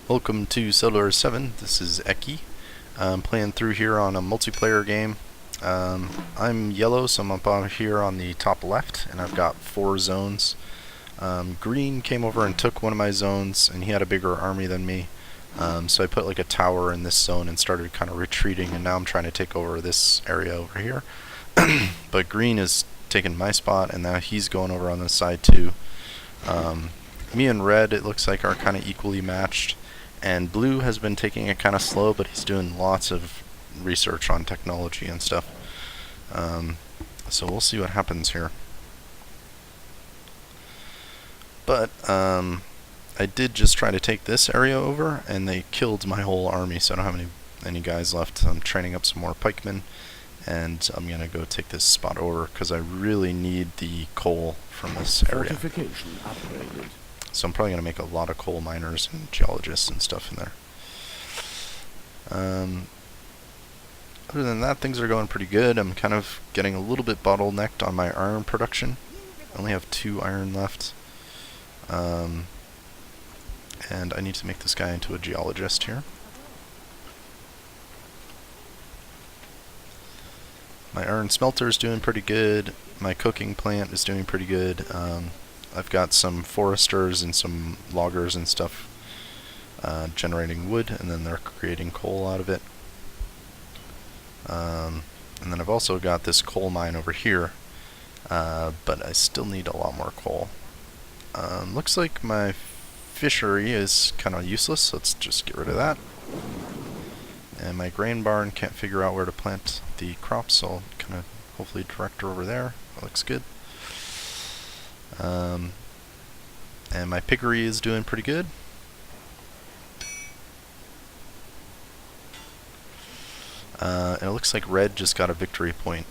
Welcome to Cellular 7. This is Eki. I'm playing through here on a multiplayer game. I'm yellow, so I'm up here on the top left, and I've got 4 zones. Green came over and took one of my zones, and he had a bigger army than me. So I put like a tower in this zone and started kind of retreating, and now I'm trying to take over this area over here. But green is taking my spot, and now he's going over on this side too. Me and red, it looks like, are kind of equally matched. And blue has been taking it kind of slow, but he's doing lots of research on technology and stuff. So we'll see what happens here. But I did just try to take this area over, and they killed my whole army, so I don't have any guys left. I'm training up some more pikemen, and I'm going to go take this spot over, because I really need the coal from this area. Fortification upgraded. So I'm probably going to make a lot of coal miners and geologists and stuff in there. Other than that, things are going pretty good. I'm kind of getting a little bit bottlenecked on my iron production. I only have 2 iron left. And I need to make this guy into a geologist here. My iron smelter is doing pretty good. My cooking plant is doing pretty good. I've got some foresters and some loggers and stuff generating wood, and then they're creating coal out of it. And then I've also got this coal mine over here, but I still need a lot more coal. Looks like my fishery is kind of useless. Let's just get rid of that. And my grain barn can't figure out where to plant the crops, so I'll kind of hopefully direct her over there. That looks good. And my piggery is doing pretty good. And it looks like red just got a victory point.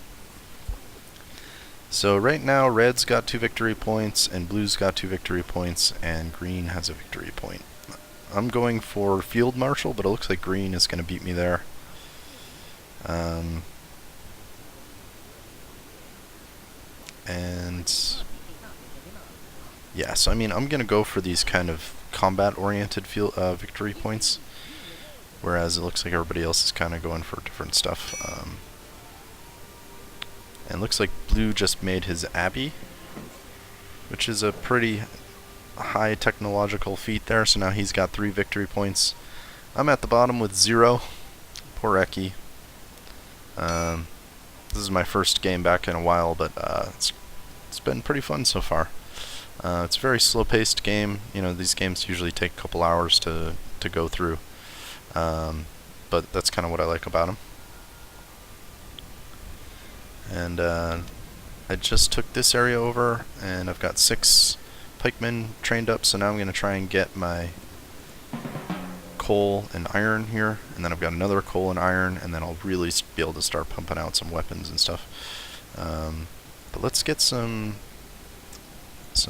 So right now red's got 2 victory points, and blue's got 2 victory points, and green has a victory point. I'm going for field marshal, but it looks like green is going to beat me there. And yeah, so I mean, I'm going to go for these kind of combat-oriented victory points, whereas it looks like everybody else is kind of going for different stuff. And looks like blue just made his abbey, which is a pretty high technological feat there, so now he's got 3 victory points. I'm at the bottom with 0. Poor Eki. This is my first game back in a while, but it's been pretty fun so far. It's a very slow-paced game. You know, these games usually take a couple hours to go through, but that's kind of what I like about them. And I just took this area over, and I've got 6 pikemen trained up, so now I'm going to try and get my coal and iron here, and then I've got another coal and iron, and then I'll really be able to start pumping out some weapons and stuff. But let's get some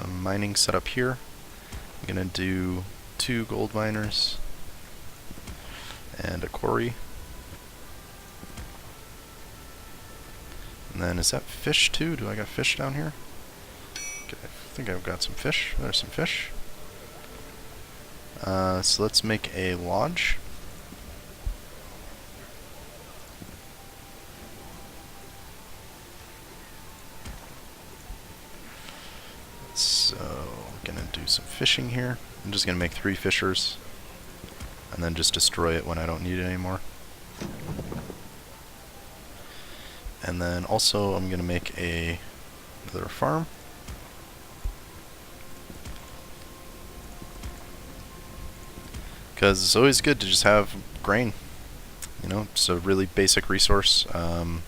mining set up here. I'm going to do 2 gold miners and a quarry. And then is that fish too? Do I got fish down here? Okay, I think I've got some fish. There's some fish. So let's make a lodge. So I'm gonna do some fishing here. I'm just gonna make 3 fishers, and then just destroy it when I don't need it anymore. And then also I'm gonna make another farm. Because it's always good to just have grain. You know, it's a really basic resource. And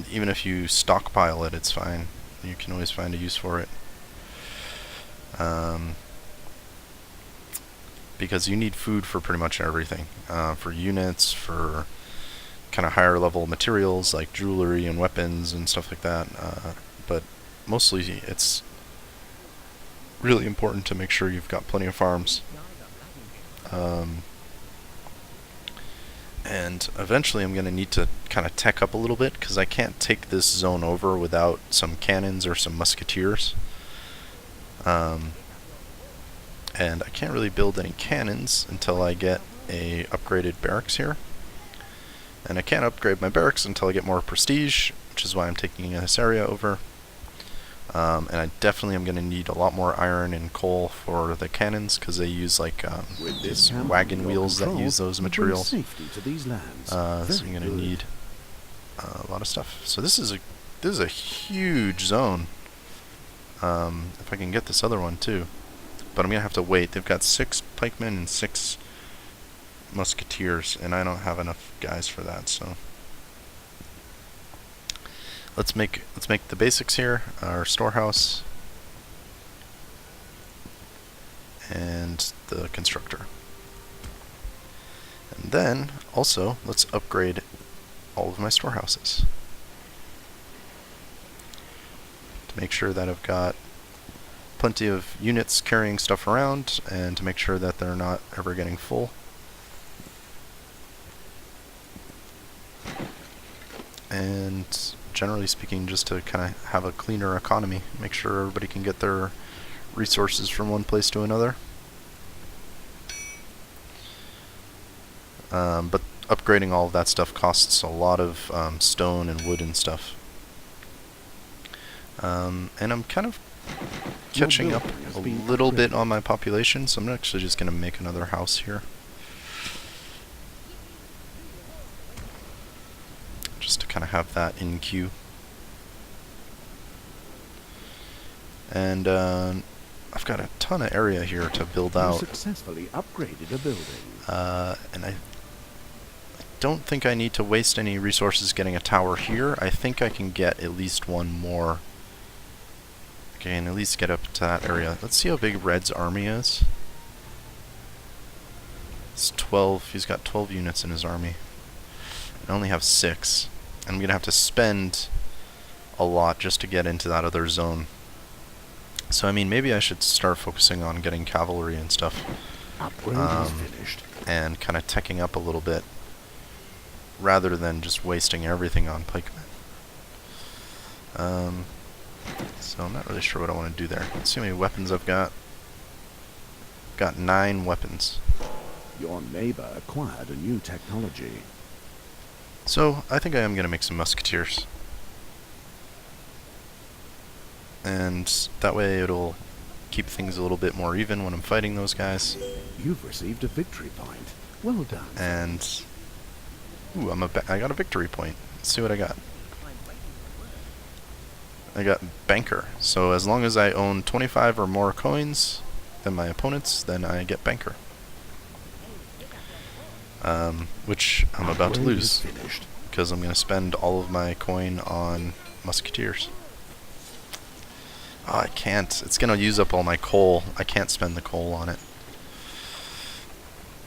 even if you stockpile it, it's fine. You can always find a use for it. Because you need food for pretty much everything. For units, for kind of higher level materials like jewelry and weapons and stuff like that. But mostly it's really important to make sure you've got plenty of farms. And eventually I'm going to need to kind of tech up a little bit, because I can't take this zone over without some cannons or some musketeers. And I can't really build any cannons until I get a upgraded barracks here. And I can't upgrade my barracks until I get more prestige, which is why I'm taking this area over. And I definitely am going to need a lot more iron and coal for the cannons, because they use like these wagon wheels that use those materials. So I'm going to need a lot of stuff. So this is a huge zone. If I can get this other one too. But I'm going to have to wait. They've got 6 pikemen and 6 musketeers, and I don't have enough guys for that, so let's make the basics here, our storehouse and the constructor. And then also let's upgrade all of my storehouses to make sure that I've got plenty of units carrying stuff around, and to make sure that they're not ever getting full. And generally speaking, just to kind of have a cleaner economy, make sure everybody can get their resources from one place to another. But upgrading all of that stuff costs a lot of stone and wood and stuff. And I'm kind of catching up a little bit on my population, so I'm actually just going to make another house here. Just to kind of have that in queue. And I've got a ton of area here to build out. Successfully upgraded a building. And I don't think I need to waste any resources getting a tower here. I think I can get at least one more. Okay, and at least get up to that area. Let's see how big Red's army is. It's 12. He's got 12 units in his army. I only have 6. I'm going to have to spend a lot just to get into that other zone. So, I mean, maybe I should start focusing on getting cavalry and stuff. Upgrade is finished. And kind of teching up a little bit, rather than just wasting everything on pikemen. So I'm not really sure what I want to do there. Let's see how many weapons I've got. Got 9 weapons. Your neighbor acquired a new technology. So I think I am going to make some musketeers. And that way it'll keep things a little bit more even when I'm fighting those guys. You've received a victory point. Well done. And ooh, I got a victory point. Let's see what I got. I got banker. So as long as I own 25 or more coins than my opponents, then I get banker. Which I'm about to lose, because I'm going to spend all of my coin on musketeers. Oh, I can't. It's going to use up all my coal. I can't spend the coal on it.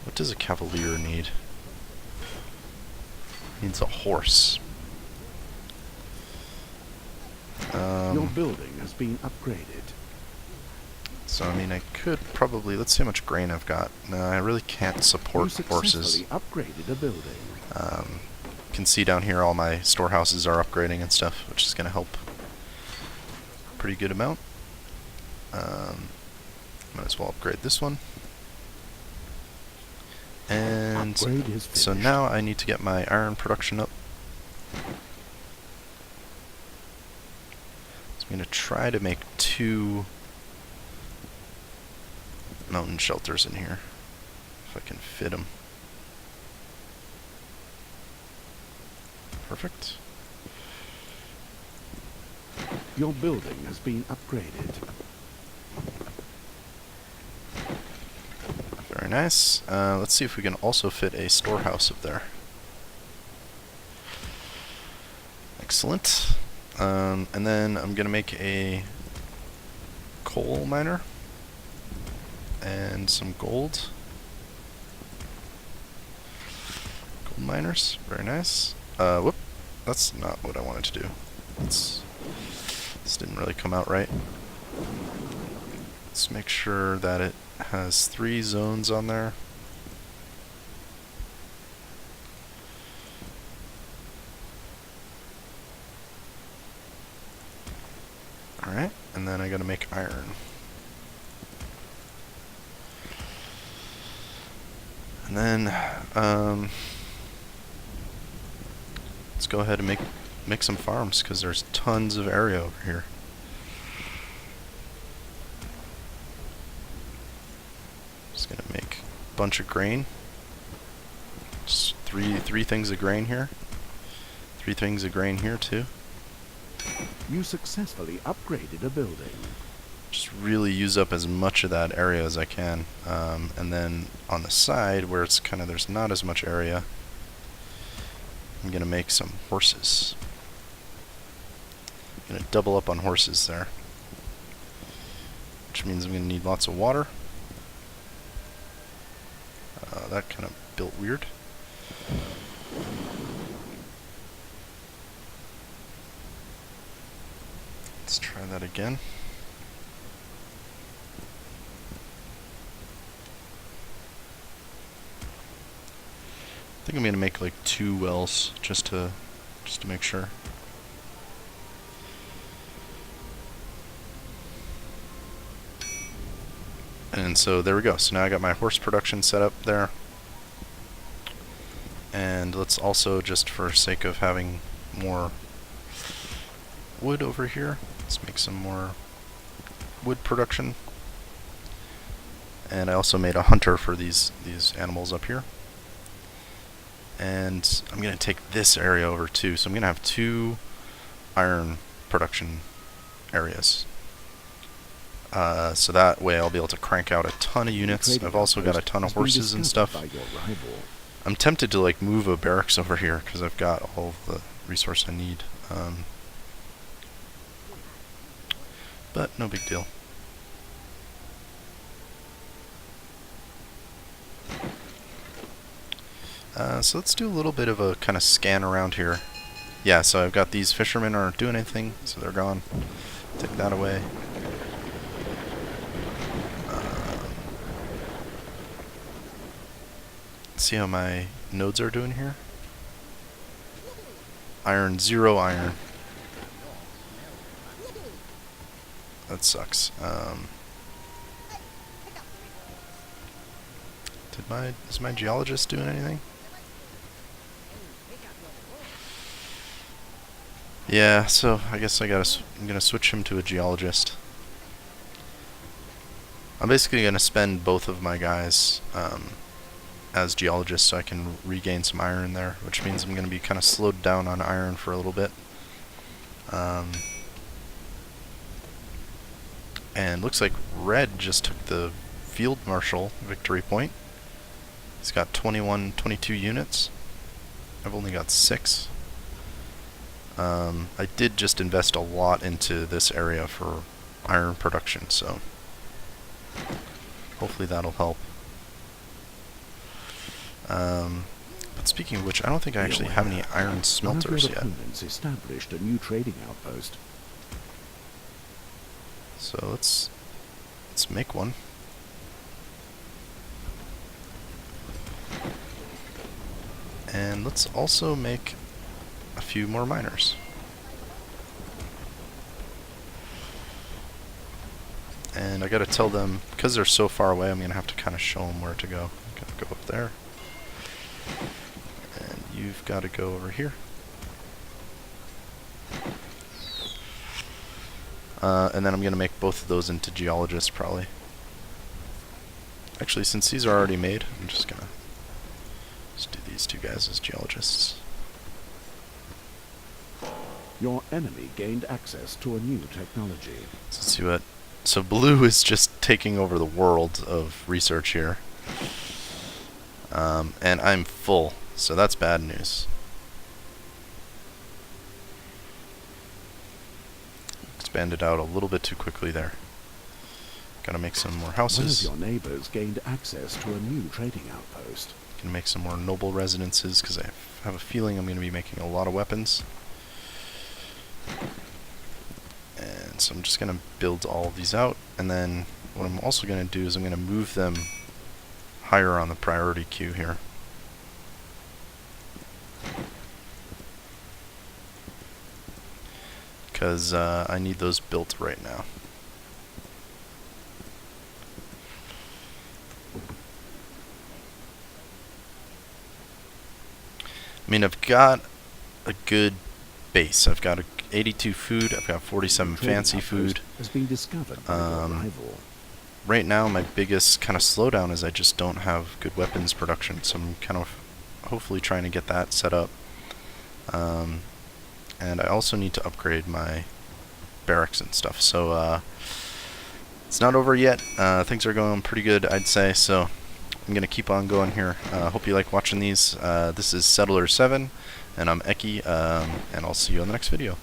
What does a cavalier need? Needs a horse. Your building has been upgraded. So, I mean, I could probably... Let's see how much grain I've got. No, I really can't support horses. Upgraded a building. You can see down here all my storehouses are upgrading and stuff, which is going to help a pretty good amount. Might as well upgrade this one. And so now I need to get my iron production up. So I'm going to try to make 2 mountain shelters in here, if I can fit them. Perfect. Your building has been upgraded. Very nice. Let's see if we can also fit a storehouse up there. Excellent. And then I'm going to make a coal miner and some gold. Gold miners. Very nice. Whoop. That's not what I wanted to do. This didn't really come out right. Let's make sure that it has 3 zones on there. Alright, and then I gotta make iron. And then let's go ahead and make some farms, because there's tons of area over here. Just gonna make a bunch of grain. Just three things of grain here. 3 things of grain here too. You successfully upgraded a building. Just really use up as much of that area as I can. And then on the side where it's kind of, there's not as much area, I'm gonna make some horses. I'm gonna double up on horses there, which means I'm gonna need lots of water. That kind of built weird. Let's try that again. I think I'm gonna make like 2 wells just to make sure. And so there we go. So now I got my horse production set up there. And let's also, just for sake of having more wood over here, let's make some more wood production. And I also made a hunter for these animals up here. And I'm going to take this area over too. So I'm going to have 2 iron production areas. So that way I'll be able to crank out a ton of units. I've also got a ton of horses and stuff. I'm tempted to like move a barracks over here because I've got all of the resource I need. But no big deal. So let's do a little bit of a kind of scan around here. Yeah, so I've got these fishermen aren't doing anything, so they're gone. Take that away. See how my nodes are doing here? Iron, 0 iron. That sucks. Is my geologist doing anything? Yeah, so I guess I'm gonna switch him to a geologist. I'm basically gonna spend both of my guys as geologists so I can regain some iron there, which means I'm gonna be kind of slowed down on iron for a little bit. And looks like Red just took the Field Marshal victory point. He's got 22 units. I've only got 6. I did just invest a lot into this area for iron production, so hopefully that'll help. But speaking of which, I don't think I actually have any iron smelters yet. Established a new trading outpost. So let's make one. And let's also make a few more miners. And I gotta tell them, because they're so far away, I'm gonna have to kind of show them where to go. I'm gonna go up there. And you've got to go over here. And then I'm gonna make both of those into geologists probably. Actually, since these are already made, I'm just gonna do these 2 guys as geologists. Your enemy gained access to a new technology. So let's see what. So blue is just taking over the world of research here. And I'm full, so that's bad news. Expanded out a little bit too quickly there. Gotta make some more houses. One of your neighbors gained access to a new trading outpost. Gonna make some more noble residences because I have a feeling I'm gonna be making a lot of weapons. And so I'm just gonna build all of these out, and then what I'm also gonna do is I'm gonna move them higher on the priority queue here. Because I need those built right now. I mean, I've got a good base. I've got 82 food. I've got 47 Trading fancy outpost food. has been discovered by your rival. Right now, my biggest kind of slowdown is I just don't have good weapons production. So I'm kind of hopefully trying to get that set up. And I also need to upgrade my barracks and stuff. So it's not over yet. Things are going pretty good, I'd say. So I'm gonna keep on going here. Hope you like watching these. This is Settler 7, and I'm Eki, and I'll see you on the next video.